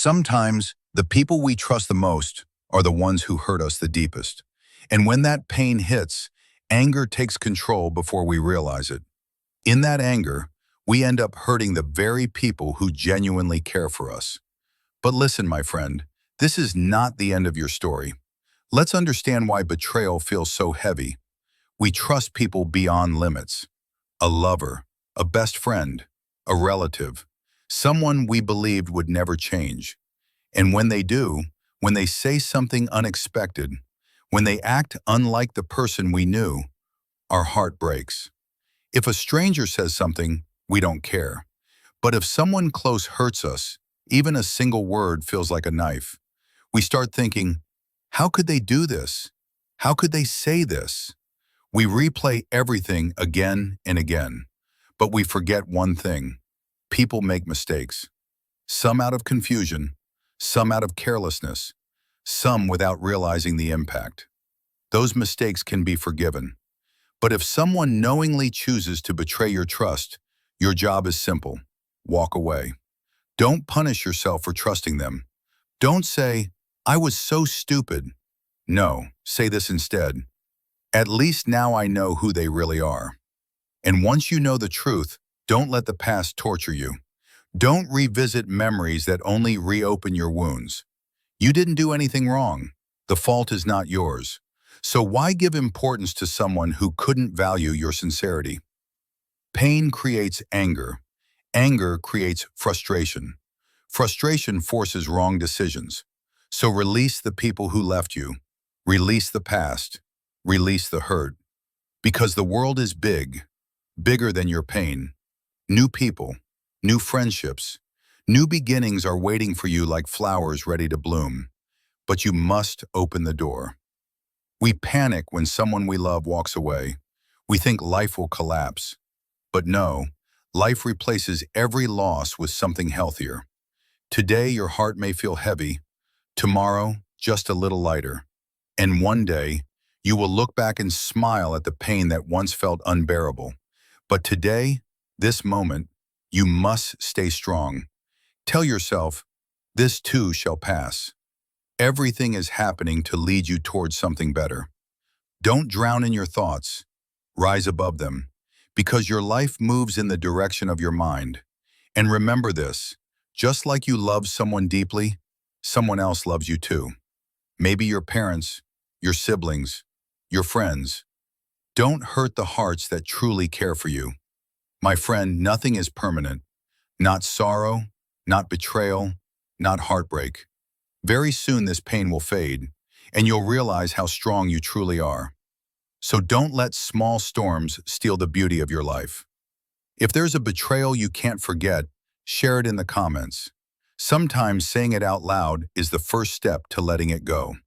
Sometimes the people we trust the most are the ones who hurt us the deepest. And when that pain hits, anger takes control before we realize it. In that anger, we end up hurting the very people who genuinely care for us. But listen, my friend, this is not the end of your story. Let's understand why betrayal feels so heavy. We trust people beyond limits. A lover, a best friend, a relative, someone we believed would never change. And when they do, when they say something unexpected, when they act unlike the person we knew, our heart breaks. If a stranger says something, we don't care. But if someone close hurts us, even a single word feels like a knife. We start thinking, how could they do this? How could they say this? We replay everything again and again. But we forget one thing. People make mistakes. Some out of confusion, some out of carelessness, some without realizing the impact. Those mistakes can be forgiven. But if someone knowingly chooses to betray your trust, your job is simple. Walk away. Don't punish yourself for trusting them. Don't say, I was so stupid. No, say this instead. At least now I know who they really are. And once you know the truth, don't let the past torture you. Don't revisit memories that only reopen your wounds. You didn't do anything wrong. The fault is not yours. So why give importance to someone who couldn't value your sincerity? Pain creates anger. Anger creates frustration. Frustration forces wrong decisions. So release the people who left you. Release the past. Release the hurt. Because the world is big, bigger than your pain. New people, new friendships, new beginnings are waiting for you like flowers ready to bloom. But you must open the door. We panic when someone we love walks away. We think life will collapse. But no, life replaces every loss with something healthier. Today your heart may feel heavy, tomorrow just a little lighter. And one day, you will look back and smile at the pain that once felt unbearable. But today, this moment, you must stay strong. Tell yourself, this too shall pass. Everything is happening to lead you towards something better. Don't drown in your thoughts. Rise above them, because your life moves in the direction of your mind. And remember this, just like you love someone deeply, someone else loves you too. Maybe your parents, your siblings, your friends. Don't hurt the hearts that truly care for you. My friend, nothing is permanent. Not sorrow, not betrayal, not heartbreak. Very soon this pain will fade, and you'll realize how strong you truly are. So don't let small storms steal the beauty of your life. If there's a betrayal you can't forget, share it in the comments. Sometimes saying it out loud is the first step to letting it go.